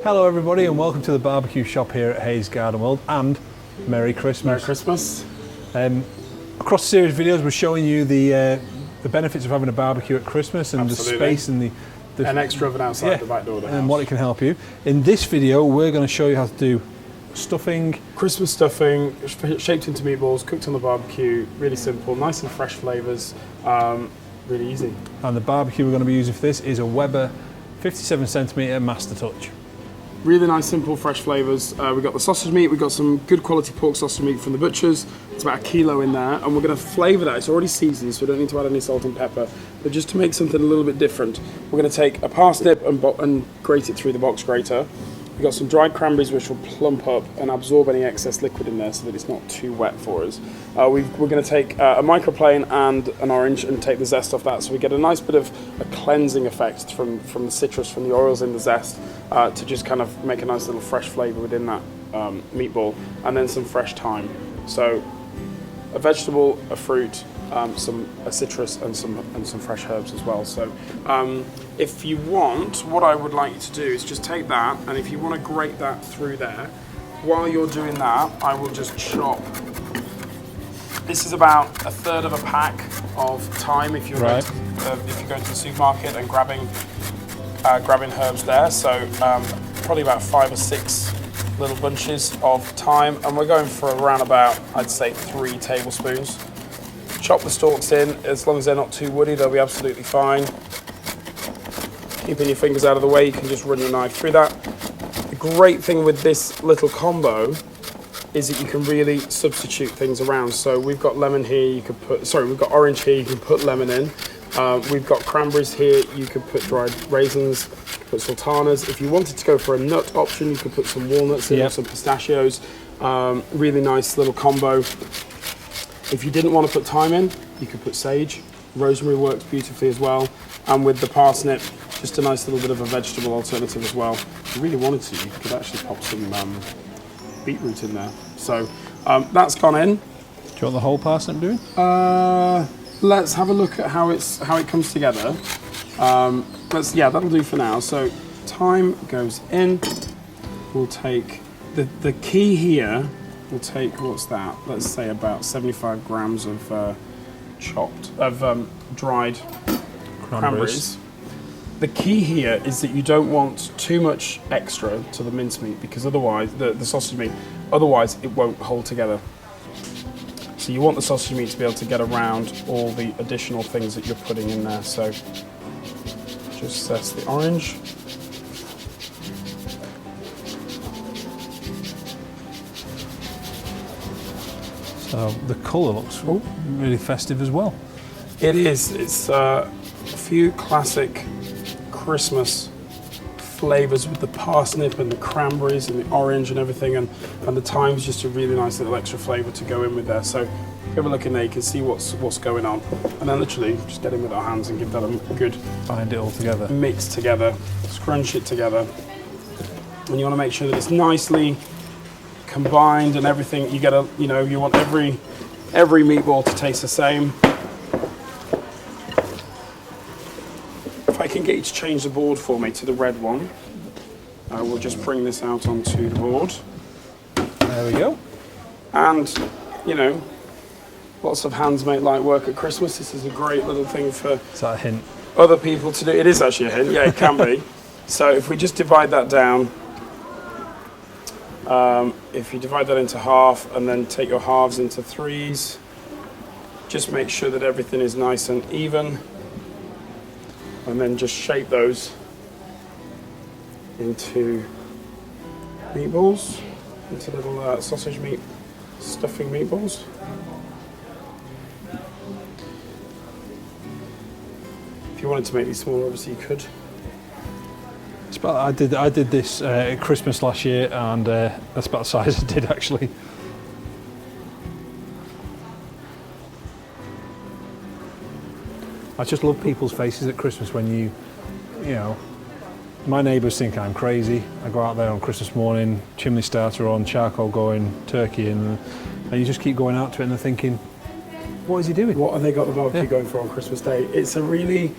Hello everybody and welcome to the barbecue shop here at Hayes Garden World, and Merry Christmas. Merry Christmas. Across the series of videos we're showing you the benefits of having a barbecue at Christmas and Absolutely. the space and the An extra oven outside the back door of the house. and what it can help you. In this video we're going to show you how to do stuffing. Christmas stuffing, shaped into meatballs, cooked on the barbecue, really simple, nice and fresh flavours, really easy. And the barbecue we're going to be using for this is a Weber 57cm MasterTouch. Really nice, simple, fresh flavours. We've got the sausage meat, we've got some good quality pork sausage meat from the butchers. It's about 1 kilo in there, and we're going to flavour that. It's already seasoned, so we don't need to add any salt and pepper. But just to make something a little bit different, we're going to take a parsnip and grate it through the box grater. We've got some dried cranberries which will plump up and absorb any excess liquid in there so that it's not too wet for us. We're going to take a microplane and an orange and take the zest off that, so we get a nice bit of a cleansing effect from the citrus, from the oils in the zest, to just kind of make a nice little fresh flavour within that meatball, and then some fresh thyme. So a vegetable, a fruit, a citrus, and some fresh herbs as well. So if you want, what I would like you to do is just take that, and if you want to grate that through there, while you're doing that, I will just chop. This is about 1/3 of a pack of thyme if you're going to the supermarket and grabbing herbs there. So probably about 5 or 6 little bunches of thyme, and we're going for around about, I'd say, 3 tablespoons. Chop the stalks in. As long as they're not too woody, they'll be absolutely fine. Keeping your fingers out of the way, you can just run your knife through that. The great thing with this little combo is that you can really substitute things around. So we've got lemon here, we've got orange here, you can put lemon in. We've got cranberries here, you could put dried raisins, you could put sultanas. If you wanted to go for a nut option, you could put some walnuts in or some pistachios. Really nice little combo. If you didn't want to put thyme in, you could put sage. Rosemary works beautifully as well. And with the parsnip, just a nice little bit of a vegetable alternative as well. If you really wanted to, you could actually pop some beetroot in there. So that's gone in. Do you want the whole parsnip doing? Let's have a look at how it comes together. That'll do for now. So thyme goes in. We'll take the key here. We'll take, what's that? Let's say about 75 grams of dried cranberries. The key here is that you don't want too much extra to the mincemeat, because otherwise, the sausage meat, otherwise it won't hold together. So you want the sausage meat to be able to get around all the additional things that you're putting in there. So just zest the orange. So the colour looks really festive as well. It is. It's a few classic Christmas flavours with the parsnip and the cranberries and the orange and everything, and the thyme's just a really nice little extra flavour to go in with there. So if you have a look in there, you can see what's going on, and then literally just get in with our hands and give that a good Bind it all together. Mix together, scrunch it together, and you want to make sure that it's nicely combined and everything. You want every meatball to taste the same. If I can get you to change the board for me to the red one, I will just bring this out onto the board. There we go. And lots of hands make light work at Christmas. This is a great little thing for Is that a hint? other people to do. It is actually a hint. Yeah, it can be. So if we just divide that down. If you divide that into half and then take your halves into 3s, just make sure that everything is nice and even, and then just shape those into meatballs, into little sausage meat stuffing meatballs. If you wanted to make these smaller, obviously you could. I did this at Christmas last year, and that's about the size I did actually. I just love people's faces at Christmas when you know, my neighbours think I'm crazy. I go out there on Christmas morning, chimney starter on, charcoal going, turkey in, and you just keep going out to it and they're thinking, what is he doing? What have they got the barbecue going for on Christmas Day? It's a really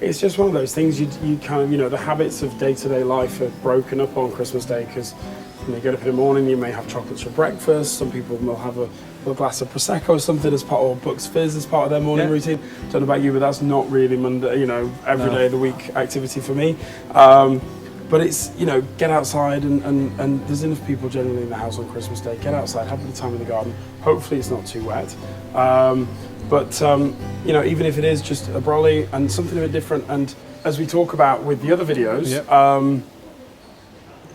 it's just one of those things you kind of, you know, the habits of day-to-day life are broken up on Christmas Day because when you get up in the morning, you may have chocolates for breakfast. Some people will have a little glass of Prosecco or something as part, or Bucks Fizz as part of their morning routine. Don't know about you, but that's not really Monday, you know, every day of the week activity for me. But it's, you know, get outside and there's enough people generally in the house on Christmas Day. Get outside, have a bit of time in the garden. Hopefully it's not too wet. You know, even if it is just a brolly and something a bit different, and as we talk about with the other videos,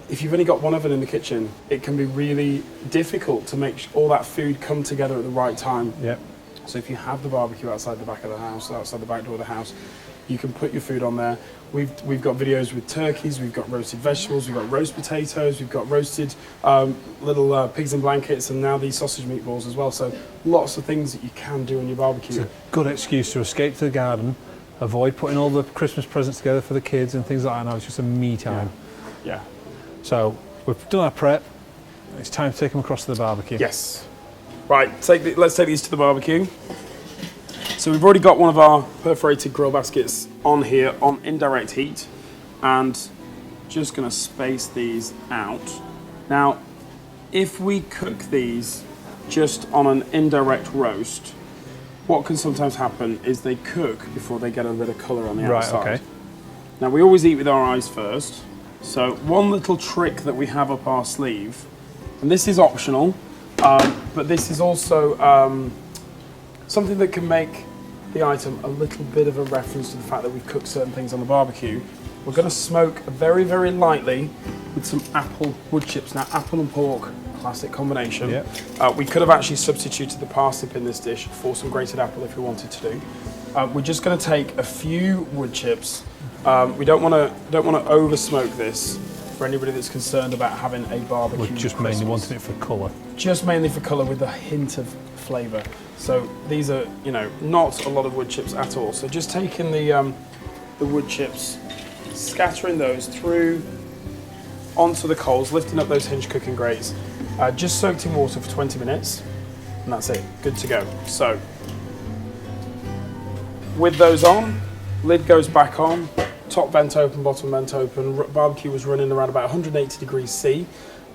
if you've only got one oven in the kitchen, it can be really difficult to make all that food come together at the right time. Yep. So if you have the barbecue outside the back of the house, outside the back door of the house, you can put your food on there. We've got videos with turkeys, we've got roasted vegetables, we've got roast potatoes, we've got roasted little pigs in blankets, and now these sausage meatballs as well. So lots of things that you can do on your barbecue. It's a good excuse to escape to the garden, avoid putting all the Christmas presents together for the kids and things like that. Now it's just a me time. Yeah. So we've done our prep. It's time to take them across to the barbecue. Yes. Right, let's take these to the barbecue. So we've already got one of our perforated grill baskets on here on indirect heat, and just going to space these out. Now, if we cook these just on an indirect roast, what can sometimes happen is they cook before they get a bit of colour on the outside. Right, okay. Now, we always eat with our eyes first. So one little trick that we have up our sleeve, and this is optional, but this is also something that can make the item a little bit of a reference to the fact that we've cooked certain things on the barbecue. We're going to smoke very, very lightly with some apple wood chips. Now, apple and pork, classic combination. Yep. We could have actually substituted the parsnip in this dish for some grated apple if we wanted to do. We're just going to take a few wood chips. We don't want to over smoke this for anybody that's concerned about having a barbecue. We're just mainly wanting it for colour. Just mainly for colour with a hint of flavour. So these are, you know, not a lot of wood chips at all. So just taking the wood chips, scattering those through onto the coals, lifting up those hinge cooking grates, just soaked in water for 20 minutes, and that's it, good to go. So with those on, lid goes back on, top vent open, bottom vent open. Barbecue was running around about 180 degrees C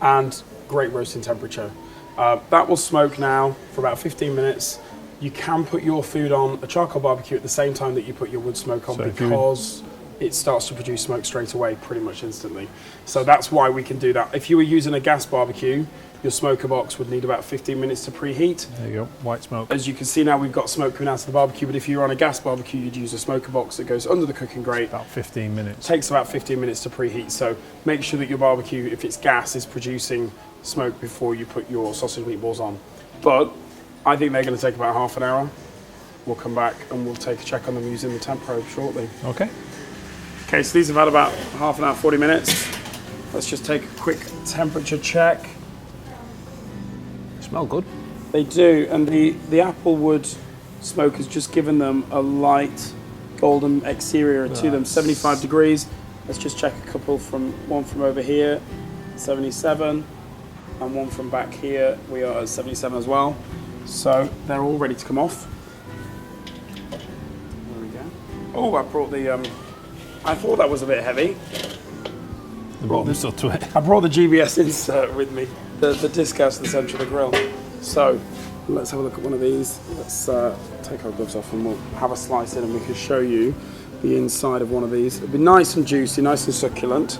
and great roasting temperature. That will smoke now for about 15 minutes. You can put your food on a charcoal barbecue at the same time that you put your wood smoke on, because it starts to produce smoke straight away, pretty much instantly. So that's why we can do that. If you were using a gas barbecue, your smoker box would need about 15 minutes to preheat. There you go, white smoke. As you can see now, we've got smoke coming out of the barbecue, but if you're on a gas barbecue, you'd use a smoker box that goes under the cooking grate. About 15 minutes. Takes about 15 minutes to preheat, so make sure that your barbecue, if it's gas, is producing smoke before you put your sausage meatballs on. But I think they're going to take about half an hour. We'll come back and we'll take a check on them using the temp probe shortly. Okay. Okay, so these have had about half an hour, 40 minutes. Let's just take a quick temperature check. Smell good. They do, and the apple wood smoke has just given them a light golden exterior to them, 75 degrees. Let's just check a couple one from over here, 77, and one from back here, we are at 77 as well. So they're all ready to come off. There we go. Oh, I brought the, I thought that was a bit heavy. The bottom's up to it. I brought the GBS insert with me, the disc out to the centre of the grill. So let's have a look at one of these. Let's take our gloves off and we'll have a slice in and we can show you the inside of one of these. It'll be nice and juicy, nice and succulent.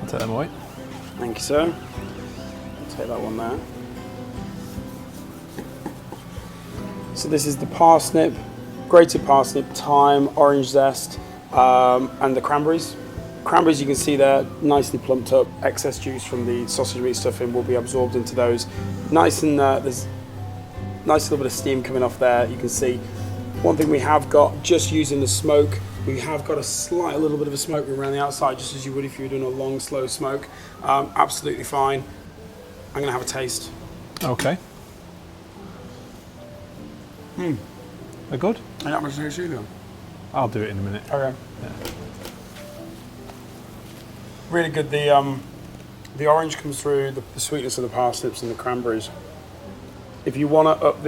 I'll take them away. Thank you, sir. I'll take that one there. So this is the parsnip, grated parsnip, thyme, orange zest, and the cranberries. Cranberries, you can see there, nicely plumped up. Excess juice from the sausage meat stuffing will be absorbed into those. Nice and there's nice little bit of steam coming off there. You can see one thing we have got, just using the smoke, we have got a slight little bit of a smoke around the outside, just as you would if you were doing a long, slow smoke. Absolutely fine. I'm gonna have a taste. Okay. They're good? I got much taste either. I'll do it in a minute. Okay. Yeah. Really good. The orange comes through, the sweetness of the parsnips and the cranberries. If you want to up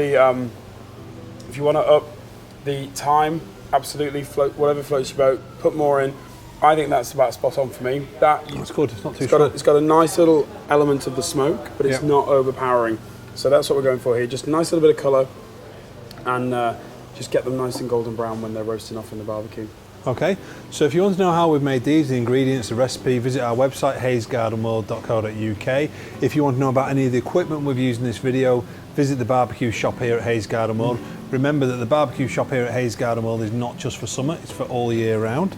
The thyme, absolutely, whatever floats your boat, put more in. I think that's about spot on for me. That's good, it's not too strong. It's got a nice little element of the smoke, but it's not overpowering. So that's what we're going for here. Just a nice little bit of colour, and just get them nice and golden brown when they're roasting off in the barbecue. Okay, so if you want to know how we've made these, the ingredients, the recipe, visit our website, hayesgardenworld.co.uk. If you want to know about any of the equipment we've used in this video, visit the barbecue shop here at Hayes Garden World. Remember that the barbecue shop here at Hayes Garden World is not just for summer, it's for all year round.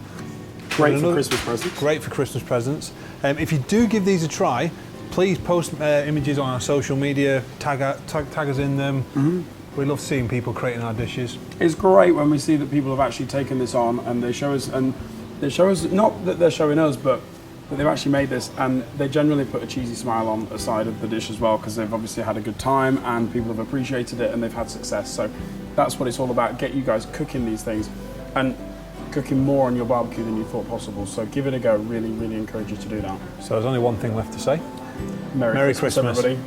Great for Christmas presents. Great for Christmas presents. If you do give these a try, please post images on our social media, tag us in them. We love seeing people creating our dishes. It's great when we see that people have actually taken this on and they show us, not that they're showing us, but that they've actually made this, and they generally put a cheesy smile on the side of the dish as well, because they've obviously had a good time and people have appreciated it and they've had success. So that's what it's all about, get you guys cooking these things and cooking more on your barbecue than you thought possible. So give it a go, really, really encourage you to do that. So there's only one thing left to say. Merry Christmas, everybody.